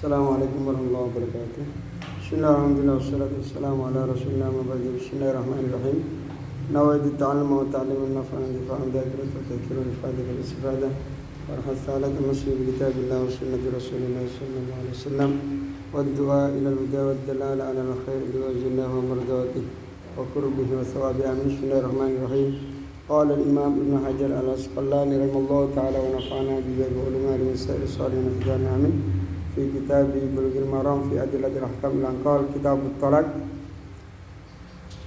Assalamualaikum warahmatullahi wabarakatuh. Bismillahirrahmanirrahim. Wassalatu wassalamu ala rasulillah wa ba'du. Bismillahirrahmanirrahim. Nawaitu ta'alluma wa ta'liman naf'an difa'an dhakirat wa tadhkirun ifadah wal istifadah. Warahmat ta'ala tamassu bi kitabillah wa sunnati rasulillah sallallahu alaihi wasallam. Wa du'a ila al-huda wa dalala ala al-khair wa jannah wa mardawatih wa qurbihi wa thawabi. Amin. Bismillahirrahmanirrahim. Qala al-imam Ibn Hajar al-Asqalani rahimahullahu ta'ala wa nafa'ana bi ulumi wa sa'ir salihin fi amin. Fi kitab Bulughul Maram fi Adillatil Ahkam Langkal Kitab Tolak.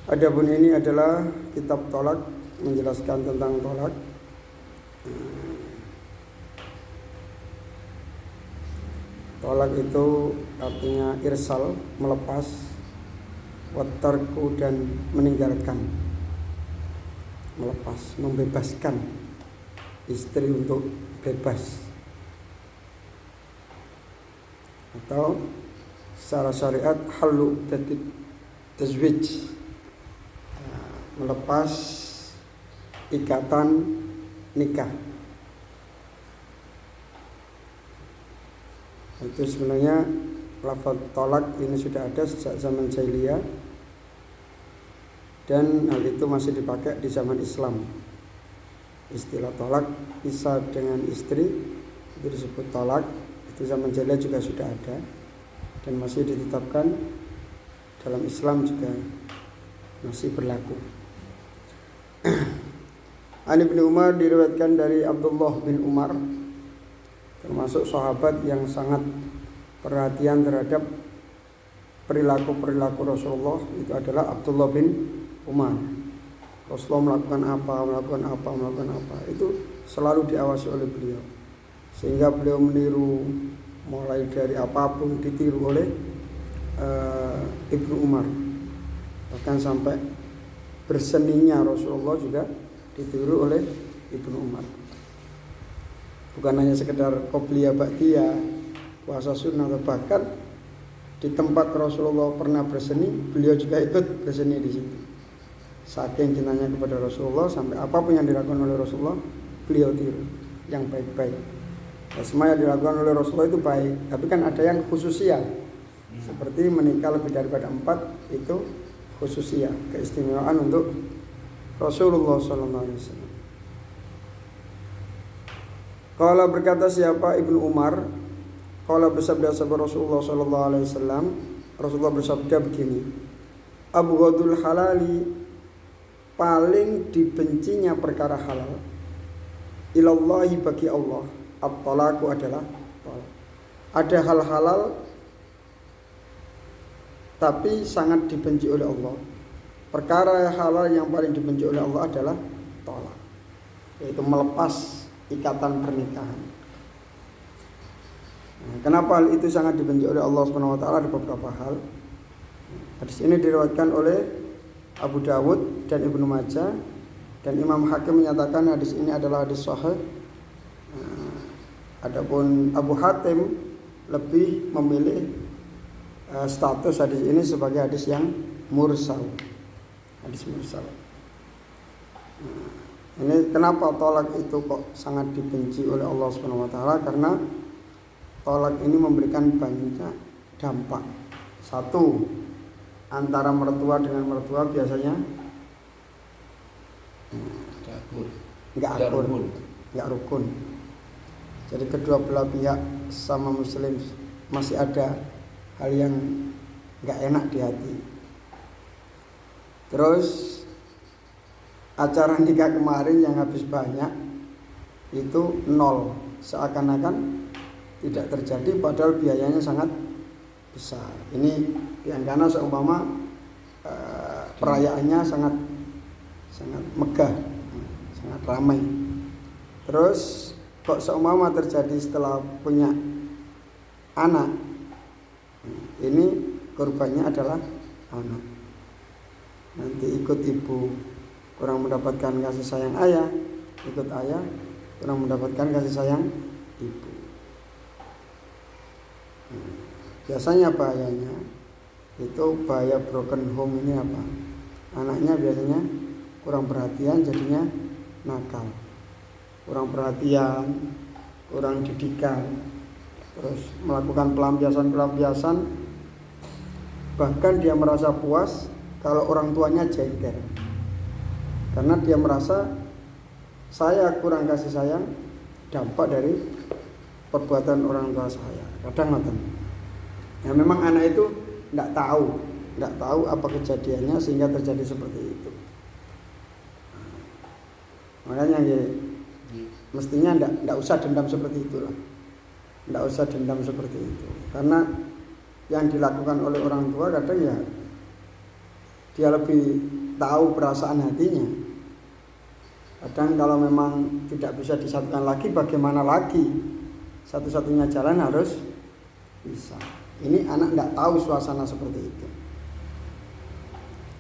Adapun ini adalah kitab tolak, menjelaskan tentang tolak. Tolak itu artinya irsal, melepas, watarku dan meninggalkan, melepas, membebaskan istri untuk bebas. Atau secara syariat halu tazwij, melepas ikatan nikah. Itu sebenarnya lafaz tolak ini sudah ada sejak zaman jahiliyah, dan hal itu masih dipakai di zaman Islam. Istilah tolak, pisah dengan istri, itu disebut tolak. Itu zaman jahiliyah juga sudah ada dan masih ditetapkan dalam Islam, juga masih berlaku. An Ibnu Umar, diriwayatkan dari Abdullah bin Umar, termasuk sahabat yang sangat perhatian terhadap perilaku Rasulullah, itu adalah Abdullah bin Umar. Rasulullah melakukan apa, itu selalu diawasi oleh beliau, sehingga beliau meniru mulai dari apapun ditiru oleh Ibnu Umar. Bahkan sampai berseninya Rasulullah juga ditiru oleh Ibnu Umar. Bukan hanya sekedar qobliyah ba'diyah, puasa sunnah, bahkan di tempat Rasulullah pernah berseni, beliau juga ikut berseni di situ. Saking cintanya kepada Rasulullah, sampai apapun yang dilakukan oleh Rasulullah beliau tiru yang baik-baik. Semua yang dilakukan oleh Rasulullah itu baik, tapi kan ada yang khususiyah, seperti menikah lebih daripada 4, itu khususiyah, keistimewaan untuk Rasulullah SAW. Qala, berkata siapa Ibnu Umar, qala, bersabda sahabat Rasulullah SAW, Rasulullah bersabda begini, abghadul halali, paling dibencinya perkara halal, ilallahi, bagi Allah, at-talaku, adalah talak. Ada hal halal tapi sangat dibenci oleh Allah. Perkara halal yang paling dibenci oleh Allah adalah talak, yaitu melepas ikatan pernikahan. Kenapa hal itu sangat dibenci oleh Allah Subhanahu wa taala? Ada beberapa hal. Hadis ini diriwayatkan oleh Abu Dawud dan Ibnu Majah, dan Imam Hakim menyatakan hadis ini adalah hadis sahih. Adapun Abu Hatim lebih memilih status hadis ini sebagai hadis yang mursal. Hadis mursal. Ini kenapa tolak itu kok sangat dibenci oleh Allah Subhanahu wa taala? Karena tolak ini memberikan banyak dampak. Satu, antara mertua dengan mertua biasanya enggak rukun. Jadi kedua belah pihak sama muslim masih ada hal yang enggak enak di hati. Terus acara nikah kemarin yang habis banyak itu nol, seakan-akan tidak terjadi padahal biayanya sangat besar. Ini karena seumpama perayaannya sangat megah, sangat ramai. Terus kok seumpama terjadi setelah punya anak, ini korbannya adalah anak. Nanti ikut ibu kurang mendapatkan kasih sayang ayah, ikut ayah kurang mendapatkan kasih sayang ibu. Biasanya bahayanya itu, bahaya broken home ini apa? Anaknya biasanya kurang perhatian, jadinya nakal. Kurang perhatian, kurang didikan, terus melakukan pelampiasan, bahkan dia merasa puas kalau orang tuanya jengkel, karena dia merasa saya kurang kasih sayang dampak dari perbuatan orang tua saya. Kadang ngoten. Ya memang anak itu tidak tahu apa kejadiannya sehingga terjadi seperti itu. Makanya ya, mestinya tidak usah dendam seperti itulah. Tidak usah dendam seperti itu. Karena yang dilakukan oleh orang tua kadang ya dia lebih tahu perasaan hatinya. Kadang kalau memang tidak bisa disatukan lagi, bagaimana lagi? Satu-satunya jalan harus bisa. Ini anak tidak tahu suasana seperti itu.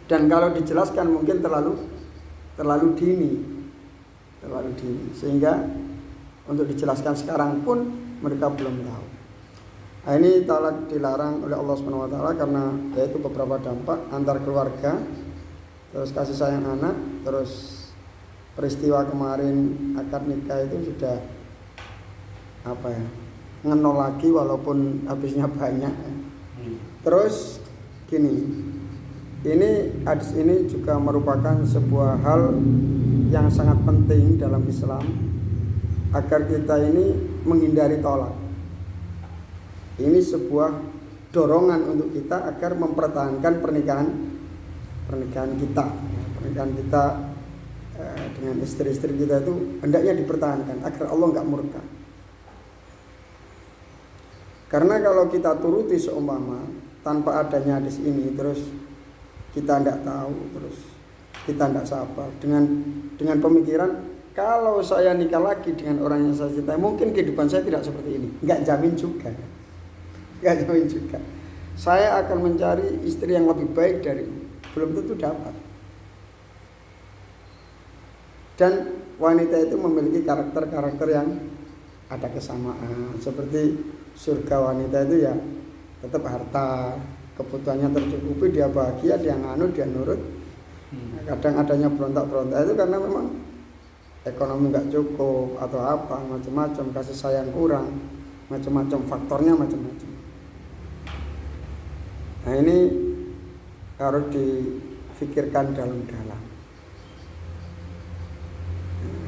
Dan kalau dijelaskan mungkin terlalu dini, sehingga untuk dijelaskan sekarang pun mereka belum tahu. Nah, ini talak dilarang oleh Allah SWT karena yaitu beberapa dampak antar keluarga, terus kasih sayang anak, terus peristiwa kemarin akad nikah itu sudah ngenol lagi walaupun habisnya banyak. Terus gini, ini hadis ini juga merupakan sebuah hal yang sangat penting dalam Islam agar kita ini menghindari tolak. Ini sebuah dorongan untuk kita agar mempertahankan pernikahan kita. Pernikahan kita dengan istri-istri kita itu hendaknya dipertahankan agar Allah enggak murka. Karena kalau kita turuti seumpama tanpa adanya hadis ini, terus kita tidak tahu, terus kita tidak sabar dengan pemikiran kalau saya nikah lagi dengan orang yang saya cintai, mungkin kehidupan saya tidak seperti ini. Enggak jamin juga. Saya akan mencari istri yang lebih baik dari ini. Belum tentu dapat. Dan wanita itu memiliki karakter-karakter yang ada kesamaan. Seperti surga wanita itu ya tetap harta, kebutuhannya tercukupi, dia bahagia, dia nganut, dia nurut. Kadang adanya berontak-berontak itu karena memang ekonomi nggak cukup atau apa, macam-macam, kasih sayang kurang, macam-macam faktornya macam-macam. Nah ini harus difikirkan dalam-dalam.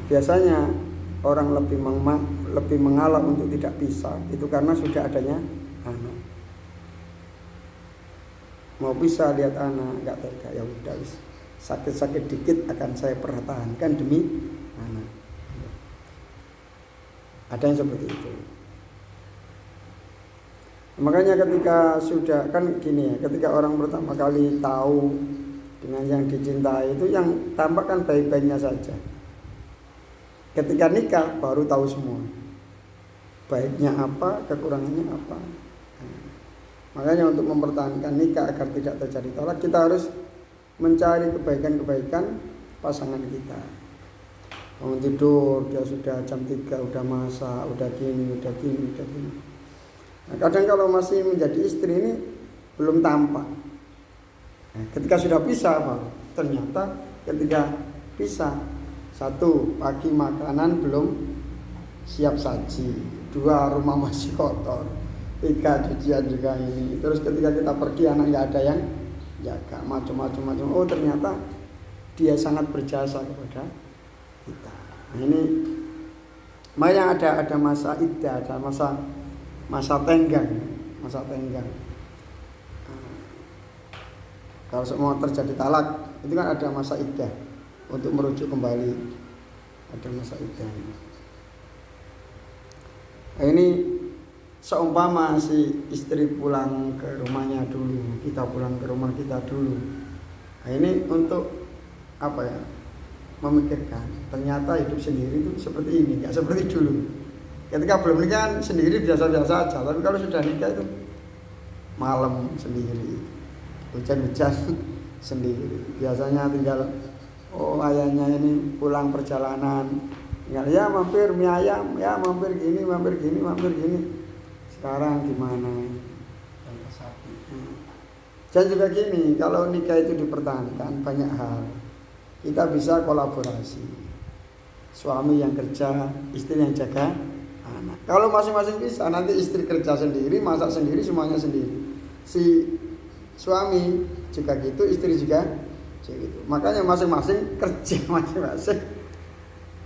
Biasanya orang lebih mengalah untuk tidak pisah itu karena sudah adanya anak. Mau bisa lihat anak nggak tega, ya udah sakit-sakit dikit akan saya pertahankan demi anak. Ada yang seperti itu. Makanya ketika sudah kan gini ya, ketika orang pertama kali tahu dengan yang dicintai itu yang tampak kan baik-baiknya saja. Ketika nikah baru tahu semua, baiknya apa, kekurangannya apa. Makanya untuk mempertahankan nikah agar tidak terjadi tolak, kita harus mencari kebaikan-kebaikan pasangan kita. Bangun tidur dia sudah jam 3 udah masak, udah gini. Nah, kadang kalau masih menjadi istri ini belum tampak. Nah, ketika sudah pisah, ternyata ketika pisah, 1, pagi makanan belum siap saji, 2, rumah masih kotor, 3, cucian juga ini. Terus ketika kita pergi anak nggak ada yang jaga, macam-macam. Oh ternyata dia sangat berjasa kepada kita. Nah, ini makanya ada masa iddah, ada masa tenggang. Kalau semua terjadi talak itu kan ada masa iddah untuk merujuk kembali, ada masa iddah. Nah, ini seumpama si istri pulang ke rumahnya dulu, kita pulang ke rumah kita dulu. Nah, ini untuk apa ya? Memikirkan ternyata hidup sendiri itu seperti ini, nggak seperti dulu. Ketika belum nikah sendiri biasa-biasa aja, tapi kalau sudah nikah itu malam sendiri, hujan-hujan sendiri. Biasanya tinggal ayahnya ini pulang perjalanan, tinggal ya mampir mie ayam, ya mampir gini. Sekarang gimana? Dan juga gini, kalau nikah itu dipertahankan banyak hal. Kita bisa kolaborasi. Suami yang kerja, istri yang jaga anak. Kalau masing-masing bisa, nanti istri kerja sendiri, masak sendiri, semuanya sendiri. Si suami juga gitu, istri juga gitu. Makanya masing-masing kerja masing-masing.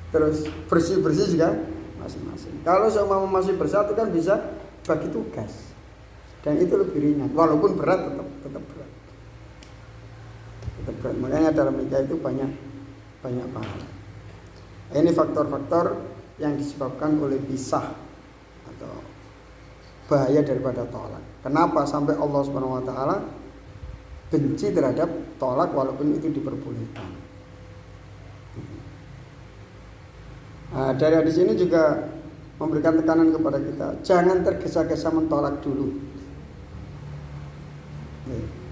Terus bersih-bersih juga masing-masing. Kalau semua masih bersatu kan bisa bagi tugas. Dan itu lebih ringan, walaupun berat tetap berat. Tetap berat. Makanya dalam nikah itu banyak pahala. Ini faktor-faktor yang disebabkan oleh pisah atau bahaya daripada tolak. Kenapa sampai Allah Subhanahu wa taala benci terhadap tolak walaupun itu diperbolehkan. Nah, dari hadis ini juga memberikan tekanan kepada kita, jangan tergesa-gesa mentolak dulu.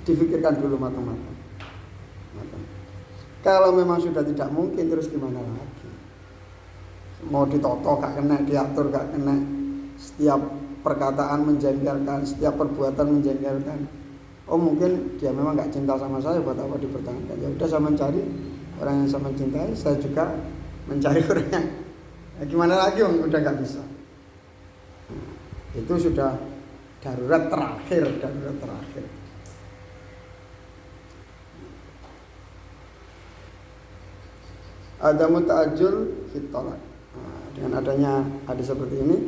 Difikirkan dulu matang-matang. Kalau memang sudah tidak mungkin, terus gimana lagi? Mau ditoto gak kena, diatur gak kena, setiap perkataan menjengkelkan, setiap perbuatan menjengkelkan. Oh mungkin dia memang gak cinta sama saya, buat apa dipertahankan? Ya udah, saya mencari orang yang saya mencintai, saya juga mencari orang yang gimana lagi, udah gak bisa. Itu sudah darurat terakhir. Ada muta'ajjul fit tolak. Dengan adanya hadis seperti ini,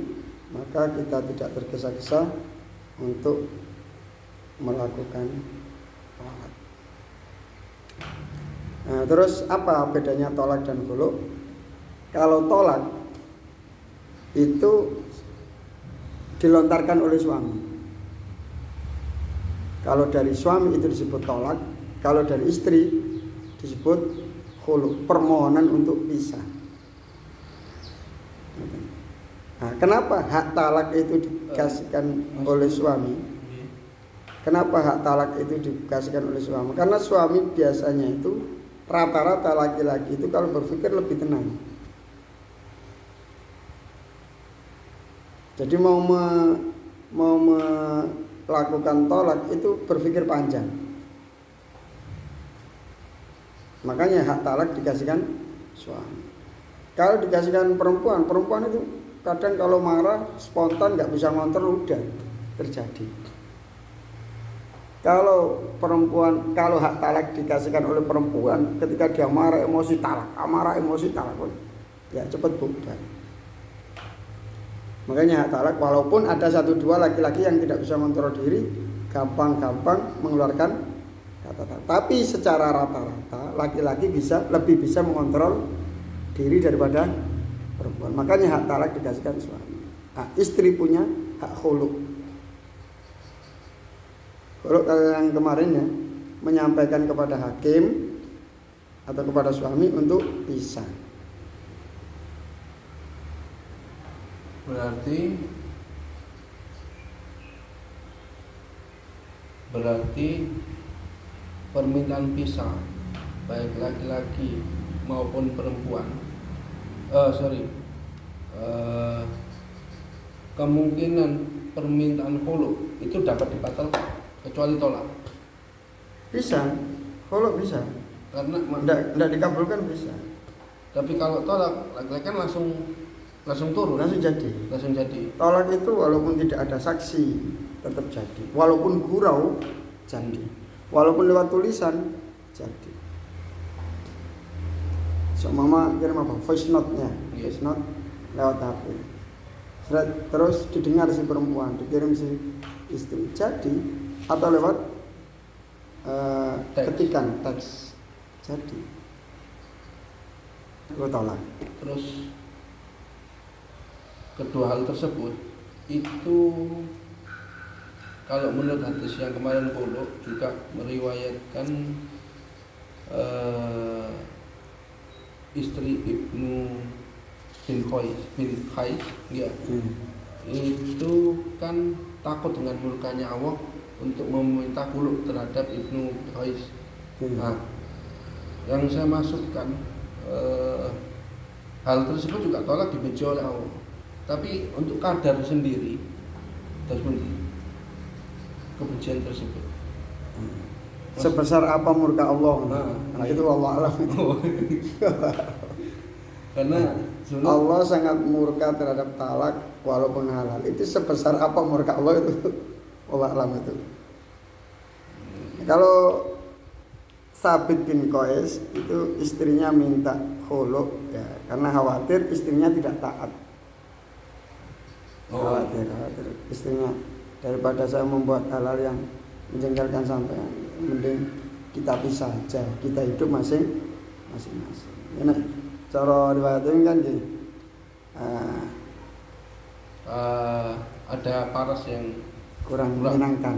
maka kita tidak tergesa-gesa untuk melakukan tolak. Nah, terus apa bedanya tolak dan khulu? Kalau tolak itu dilontarkan oleh suami. Kalau dari suami itu disebut tolak, kalau dari istri disebut khulu, permohonan untuk pisah. Nah, kenapa hak talak itu dikasihkan oleh suami? Kenapa hak talak itu dikasihkan oleh suami? Karena suami biasanya itu rata-rata laki-laki itu kalau berpikir lebih tenang. Jadi mau melakukan tolak itu berpikir panjang. Makanya hak talak dikasihkan suami. Kalau dikasihkan perempuan itu kadang kalau marah spontan nggak bisa ngontrol, udah terjadi. Kalau hak talak dikasihkan oleh perempuan, ketika dia marah emosi talak, ya cepat bubar. Makanya hak talak, walaupun ada 1-2 laki-laki yang tidak bisa mengontrol diri, gampang-gampang mengeluarkan kata-kata. Tapi secara rata-rata laki-laki lebih bisa mengontrol diri daripada perempuan. Makanya hak talak dikasihkan suami. Nah, istri punya hak khulu. Kalau yang kemarin ya, menyampaikan kepada hakim atau kepada suami untuk pisah. Berarti permintaan pisah baik laki-laki maupun perempuan, kemungkinan permintaan khulu itu dapat dibatalkan kecuali tolak. Bisa, khulu bisa. Karena tidak dikabulkan bisa. Tapi kalau tolak, laki-laki kan langsung turun, langsung jadi. Tolak itu walaupun tidak ada saksi tetap jadi. Walaupun gurau jadi. Walaupun lewat tulisan jadi. So mama kirim apa? Voice note-nya. Voice note lewat HP. Terus didengar si perempuan, dikirim si istri. Jadi atau lewat ketikan teks. Jadi. Itu tolak. Terus kedua hal tersebut itu kalau menurut hadis yang kemarin Qulu juga meriwayatkan istri Ibnu bin Qais ya, itu kan takut dengan murkanya Allah untuk meminta Qulu terhadap Ibnu Qais. Nah, yang saya masukkan hal tersebut juga tolak dibenci oleh Allah. Tapi untuk kadar sendiri terus kebencian tersebut sebesar apa murka Allah? Nah itu Allah alam. Karena Allah sangat murka terhadap talak walaupun halal itu sebesar apa murka Allah itu Allah alam itu. Kalau Sabit bin Qais itu istrinya minta khulu ya karena khawatir istrinya tidak taat. Khawatir istrinya daripada saya membuat hal-hal yang menjengkelkan sampai mending kita pisah aja, kita hidup masing-masing. Ini cara riwayat ini kan ada paras yang kurang menyenangkan.